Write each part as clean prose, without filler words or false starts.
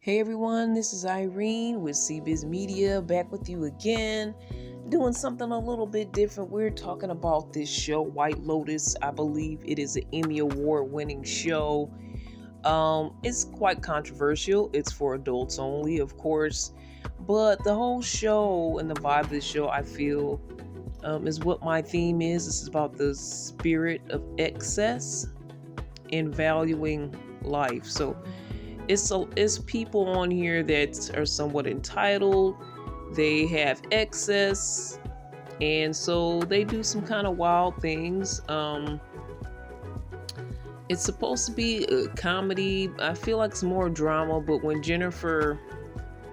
Hey everyone, this is Irene with CBiz Media, back with you again, doing something a little bit different. We're talking about this show, White Lotus. I believe it is an Emmy Award winning show. It's quite controversial. It's for adults only, of course, but the whole show and the vibe of the show, I feel, is what my theme is. This is about the spirit of excess and valuing life. So it's people on here that are somewhat entitled. They have excess, and so they do some kind of wild things. It's supposed to be a comedy. I feel like it's more drama, but when Jennifer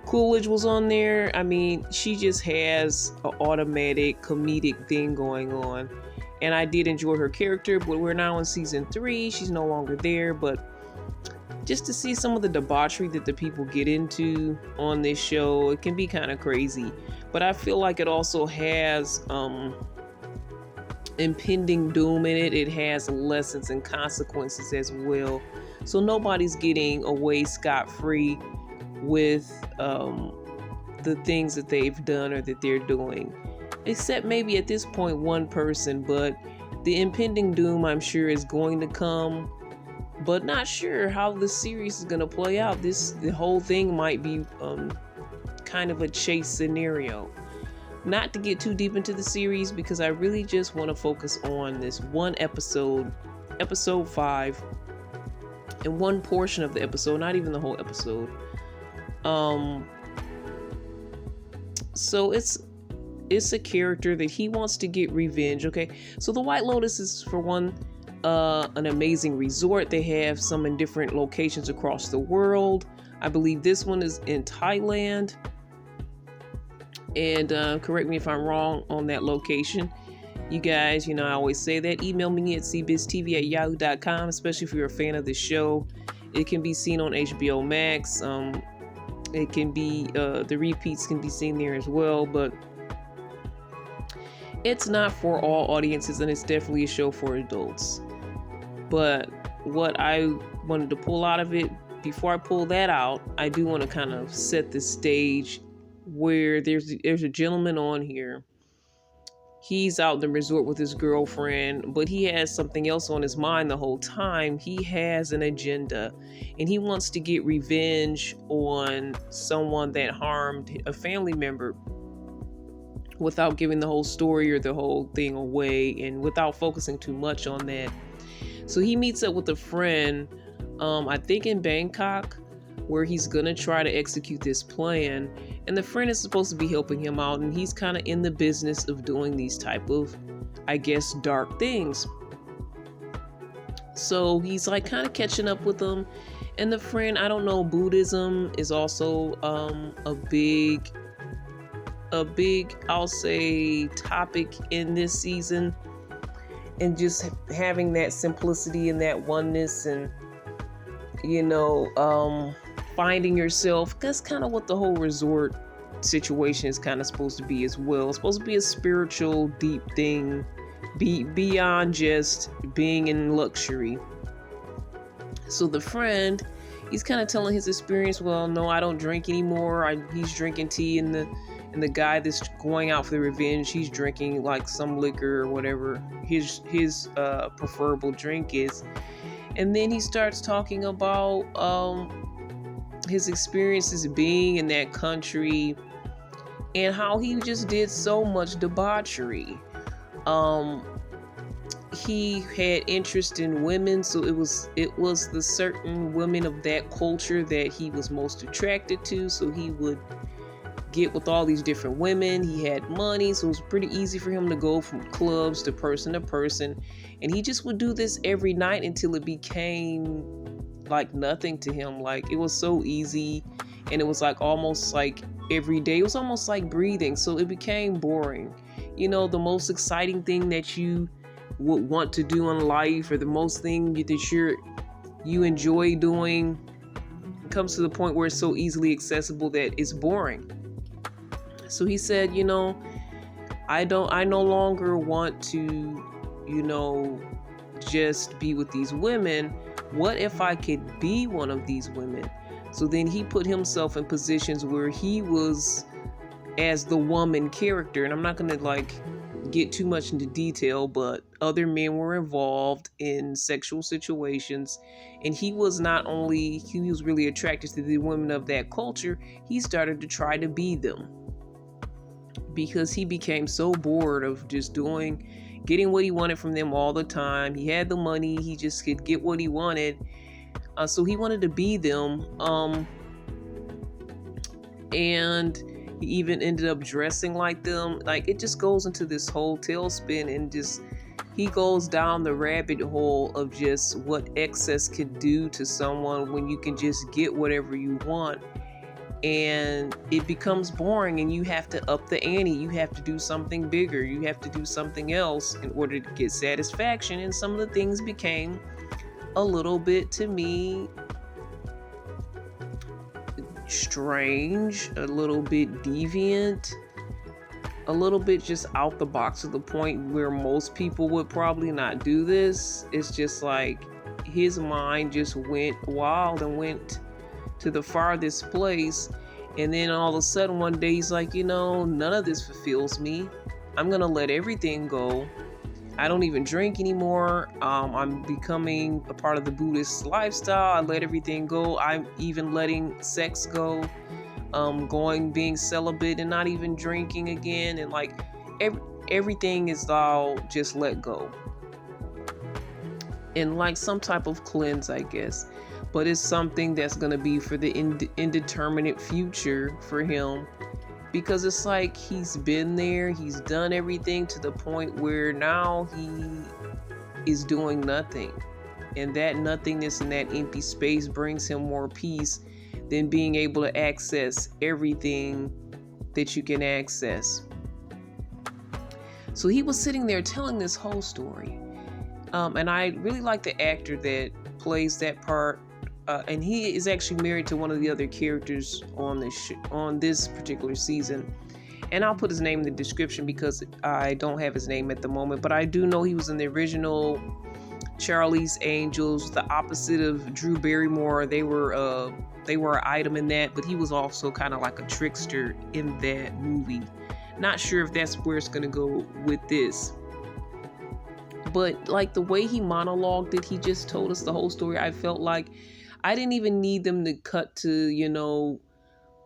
Coolidge was on there, I mean, she just has an automatic comedic thing going on. And I did enjoy her character, but we're now in season 3. She's no longer there, but just to see some of the debauchery that the people get into on this show, it can be kind of crazy. But I feel like it also has impending doom in it. It has lessons and consequences as well. So nobody's getting away scot-free with the things that they've done or that they're doing. Except maybe at this point one person, but the impending doom, I'm sure, is going to come. But not sure how the series is going to play out. The whole thing might be kind of a chase scenario. Not to get too deep into the series, because I really just want to focus on this one episode, episode 5, and one portion of the episode, not even the whole episode. So it's a character that he wants to get revenge. Okay, so the White Lotus is, for one, an amazing resort. They have some in different locations across the world. I believe this one is in Thailand. And correct me if I'm wrong on that location. You guys, I always say that. Email me at cbiztv@yahoo.com, especially if you're a fan of the show. It can be seen on HBO Max. It can be, the repeats can be seen there as well, but it's not for all audiences, and it's definitely a show for adults. But what I wanted to pull out of it, before I pull that out, I do want to kind of set the stage where there's a gentleman on here. He's out in the resort with his girlfriend, but he has something else on his mind the whole time. He has an agenda, and he wants to get revenge on someone that harmed a family member, without giving the whole story or the whole thing away, and without focusing too much on that. So he meets up with a friend, I think in Bangkok, where he's gonna try to execute this plan. And the friend is supposed to be helping him out, and he's kind of in the business of doing these type of, I guess, dark things. So he's like kind of catching up with him. And the friend, I don't know, Buddhism is also a big, I'll say, topic in this season. And just having that simplicity and that oneness, and finding yourself. That's kind of what the whole resort situation is kind of supposed to be as well. It's supposed to be a spiritual, deep thing, beyond just being in luxury. So the friend, he's kind of telling his experience. Well, no, I don't drink anymore. He's drinking tea, and the guy that's going out for the revenge, he's drinking like some liquor or whatever his preferable drink is. And then he starts talking about his experiences being in that country, and how he just did so much debauchery. He had interest in women, so it was the certain women of that culture that he was most attracted to. So he would get with all these different women. He had money, so it was pretty easy for him to go from clubs to person, and he just would do this every night until it became like nothing to him. Like, it was so easy, and it was like almost like every day. It was almost like breathing, so it became boring. The most exciting thing that you would want to do in life, or the most thing that you enjoy doing, comes to the point where it's so easily accessible that it's boring. So he said, I no longer want to, just be with these women. What if I could be one of these women? So then he put himself in positions where he was as the woman character. And I'm not going to like get too much into detail, but other men were involved in sexual situations. And he was he was really attracted to the women of that culture. He started to try to be them because he became so bored of just getting what he wanted from them all the time. He had the money, he just could get what he wanted. So he wanted to be them. And he even ended up dressing like them. Like, it just goes into this whole tailspin, and just he goes down the rabbit hole of just what excess could do to someone when you can just get whatever you want. And it becomes boring, and you have to up the ante. You have to do something bigger. You have to do something else in order to get satisfaction. And some of the things became a little bit, to me, strange, a little bit deviant, a little bit just out the box, to the point where most people would probably not do this. It's just like his mind just went wild and went to the farthest place. And then all of a sudden one day he's like, none of this fulfills me. I'm gonna let everything go. I don't even drink anymore. I'm becoming a part of the Buddhist lifestyle. I let everything go. I'm even letting sex go, being celibate and not even drinking again. And like everything is all just let go. And like some type of cleanse, I guess. But it's something that's going to be for the indeterminate future for him. Because it's like he's been there, he's done everything to the point where now he is doing nothing. And that nothingness and that empty space brings him more peace than being able to access everything that you can access. So he was sitting there telling this whole story. And I really like the actor that plays that part. And he is actually married to one of the other characters on this particular season. And I'll put his name in the description because I don't have his name at the moment. But I do know he was in the original Charlie's Angels, the opposite of Drew Barrymore. They were an item in that, but he was also kind of like a trickster in that movie. Not sure if that's where it's going to go with this. But like the way he monologued it, he just told us the whole story. I felt like I didn't even need them to cut to,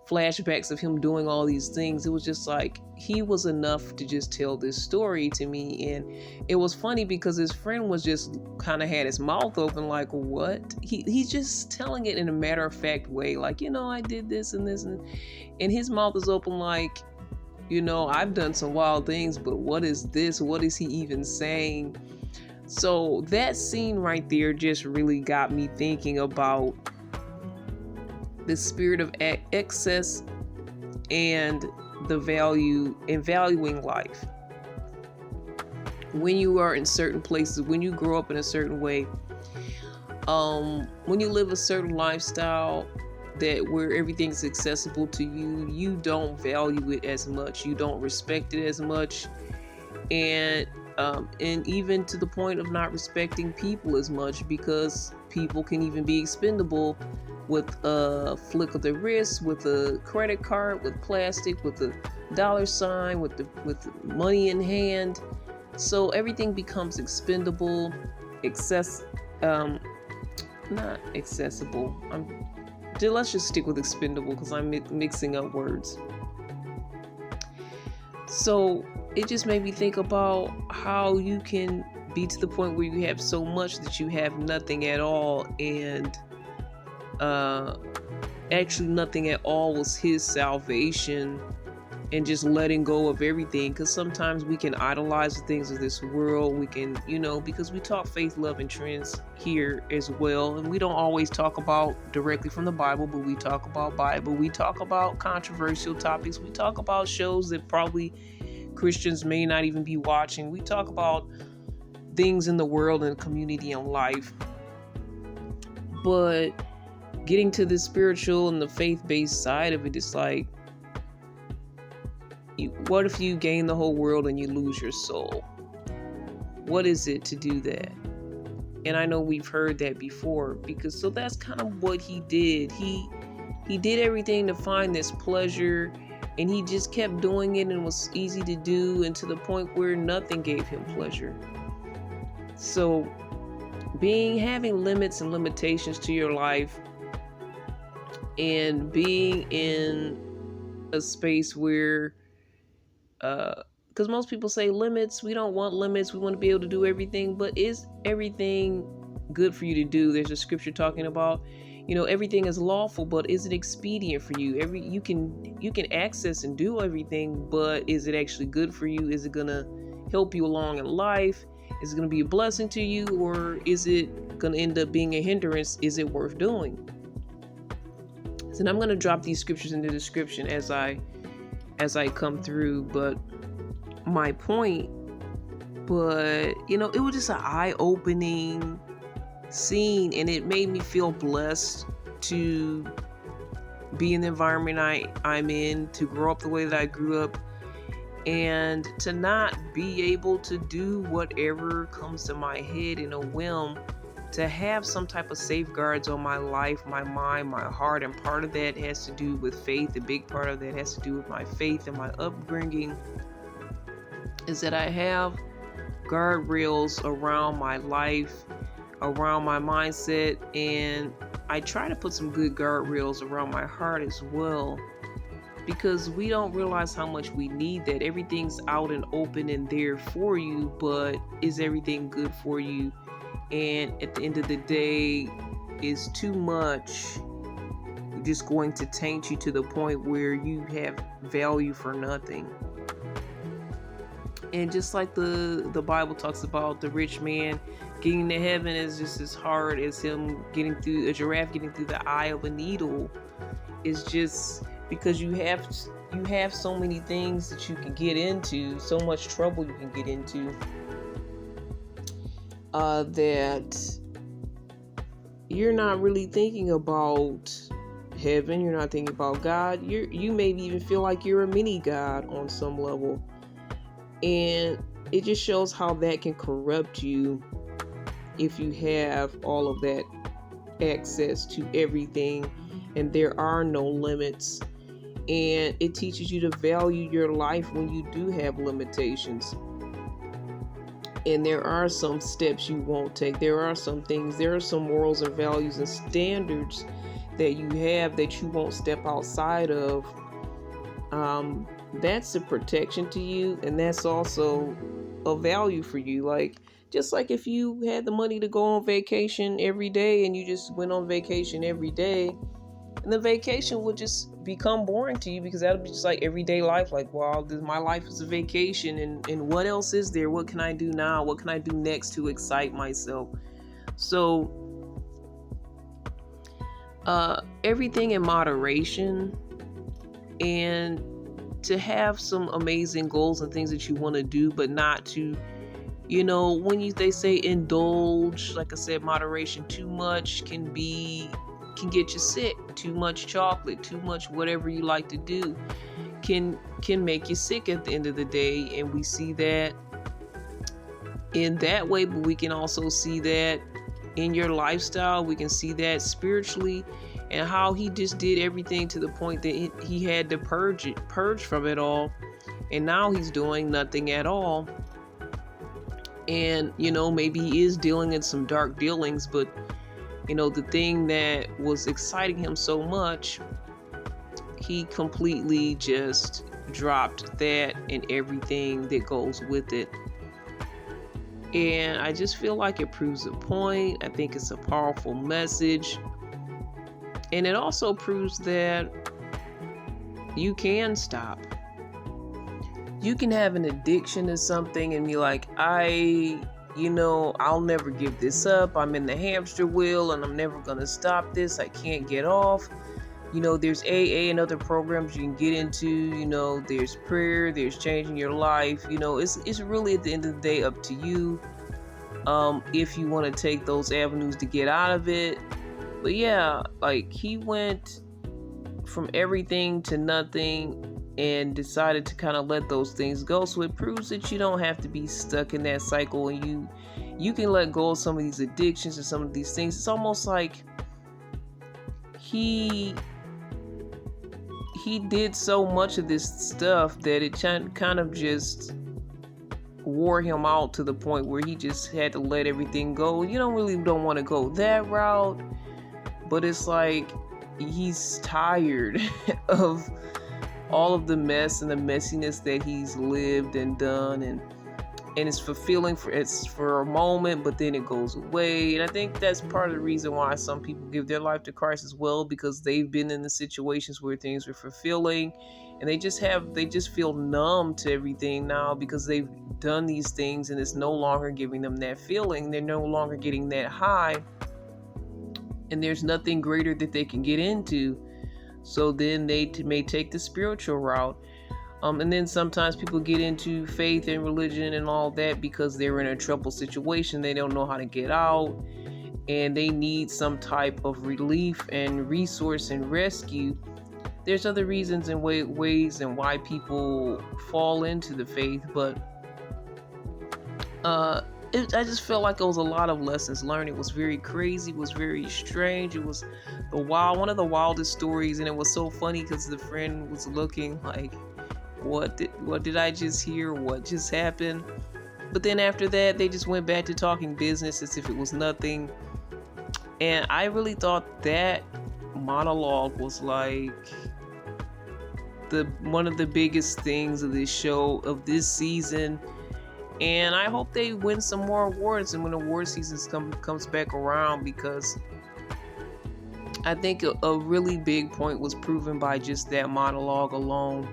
flashbacks of him doing all these things. It was just like he was enough to just tell this story to me. And it was funny because his friend was just kind of had his mouth open like, what? He's just telling it in a matter-of-fact way. Like, I did this and this. And his mouth is open like, I've done some wild things, but what is this? What is he even saying? So that scene right there just really got me thinking about the spirit of excess and the value in valuing life. When you are in certain places, when you grow up in a certain way, when you live a certain lifestyle where everything's accessible to you, you don't value it as much. You don't respect it as much. And even to the point of not respecting people as much, because people can even be expendable with a flick of the wrist, with a credit card, with plastic, with a dollar sign, with money in hand. So everything becomes expendable, not accessible. Let's just stick with expendable because I'm mixing up words. So it just made me think about how you can be to the point where you have so much that you have nothing at all, and actually nothing at all was his salvation, and just letting go of everything. Because sometimes we can idolize the things of this world. We can, because we talk faith, love, and trends here as well, and we don't always talk about directly from the Bible, but we talk about Bible. We talk about controversial topics. We talk about shows that probably Christians may not even be watching. We talk about things in the world and community and life. But getting to the spiritual and the faith-based side of it, it's like, what if you gain the whole world and you lose your soul? What is it to do that? And I know we've heard that before, so that's kind of what he did. He He did everything to find this pleasure, and he just kept doing it and was easy to do, and to the point where nothing gave him pleasure. So having limits and limitations to your life, and being in a space where because most people say limits, we don't want limits, we want to be able to do everything. But is everything good for you to do? There's a scripture talking about, everything is lawful, but is it expedient for you? You can access and do everything, but is it actually good for you? Is it gonna help you along in life? Is it gonna be a blessing to you, or is it gonna end up being a hindrance? Is it worth doing? So I'm gonna drop these scriptures in the description as I come through, but my point, it was just an eye-opening scene, and it made me feel blessed to be in the environment I'm in, to grow up the way that I grew up, and to not be able to do whatever comes to my head in a whim, to have some type of safeguards on my life, my mind, my heart. And part of that has to do with faith. A big part of that has to do with my faith and my upbringing, is that I have guardrails around my life, around my mindset, and I try to put some good guardrails around my heart as well, because we don't realize how much we need that. Everything's out and open and there for you, but is everything good for you? And at the end of the day, is too much just going to taint you to the point where you have value for nothing? And just like the Bible talks about, the rich man getting to heaven is just as hard as him getting through, a giraffe getting through the eye of a needle. It's just because you have so many things that you can get into, so much trouble you can get into, that you're not really thinking about heaven. You're not thinking about God. You maybe even feel like you're a mini God on some level. And it just shows how that can corrupt you if you have all of that access to everything and there are no limits. And it teaches you to value your life when you do have limitations. And there are some steps you won't take. There are some things, there are some morals and values and standards that you have that you won't step outside of. That's a protection to you, and that's also a value for you. Like, just like if you had the money to go on vacation every day and you just went on vacation every day, and the vacation would just become boring to you, because that'll be just like everyday life. Like, wow, my life is a vacation, and what else is there? What can I do now? What can I do next to excite myself? So everything in moderation, and to have some amazing goals and things that you want to do, but not to, when they say indulge, like I said, moderation. Too much can get you sick. Too much chocolate, too much whatever you like to do can make you sick at the end of the day. And we see that in that way, but we can also see that in your lifestyle. We can see that spiritually, and how he just did everything to the point that he had to purge from it all, and now he's doing nothing at all. And maybe he is dealing in some dark dealings, but the thing that was exciting him so much, he completely just dropped that and everything that goes with it. And I just feel like it proves a point. I think it's a powerful message. And it also proves that you can stop. You can have an addiction to something and be like, I'll never give this up. I'm in the hamster wheel and I'm never going to stop this. I can't get off. There's AA and other programs you can get into. There's prayer, there's changing your life. It's really at the end of the day up to you. If you want to take those avenues to get out of it. But yeah, like, he went from everything to nothing and decided to kind of let those things go. So it proves that you don't have to be stuck in that cycle, and you can let go of some of these addictions and some of these things. It's almost like he he did so much of this stuff that it kind of just wore him out to the point where he just had to let everything go. You don't want to go that route, but it's like he's tired of all of the mess and the messiness that he's lived and done, and it's fulfilling for a moment, but then it goes away. And I think that's part of the reason why some people give their life to Christ as well, because they've been in the situations where things were fulfilling, and they just feel numb to everything now because they've done these things and it's no longer giving them that feeling. They're no longer getting that high, and there's nothing greater that they can get into. So then they may take the spiritual route. And then sometimes people get into faith and religion and all that because they're in a troubled situation. They don't know how to get out, and they need some type of relief and resource and rescue. There's other reasons and ways and why people fall into the faith, but I just felt like it was a lot of lessons learned. It was very crazy. It was very strange. It was one of the wildest stories, and it was so funny because the friend was looking like, what did I just hear? What just happened? But then after that, they just went back to talking business as if it was nothing. And I really thought that monologue was like one of the biggest things of this show, of this season. And I hope they win some more awards and when award season comes back around, because I think a really big point was proven by just that monologue alone.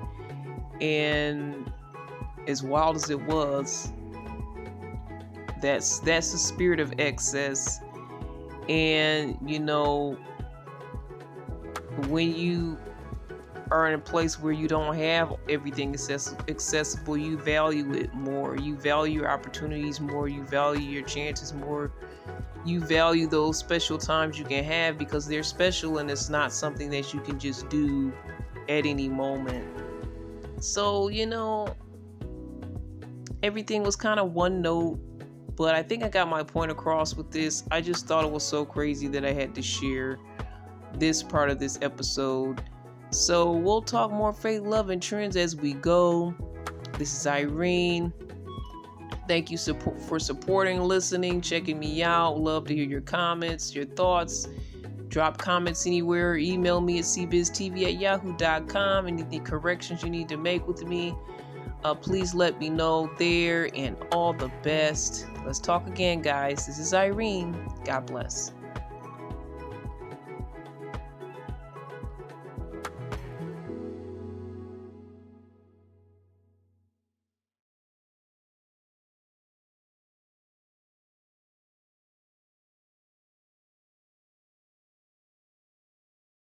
And as wild as it was, that's the spirit of excess. And when you are in a place where you don't have everything accessible, you value it more. You value your opportunities more. You value your chances more. You value those special times you can have because they're special, and it's not something that you can just do at any moment. So, everything was kind of one note, but I think I got my point across with this. I just thought it was so crazy that I had to share this part of this episode. So we'll talk more faith, love, and trends as we go. This is Irene. Thank you for supporting, listening, checking me out. Love to hear your comments, your thoughts. Drop comments anywhere. Email me at cbiztv@yahoo.com. Any corrections you need to make with me, please let me know there. And all the best. Let's talk again, guys. This is Irene. God bless.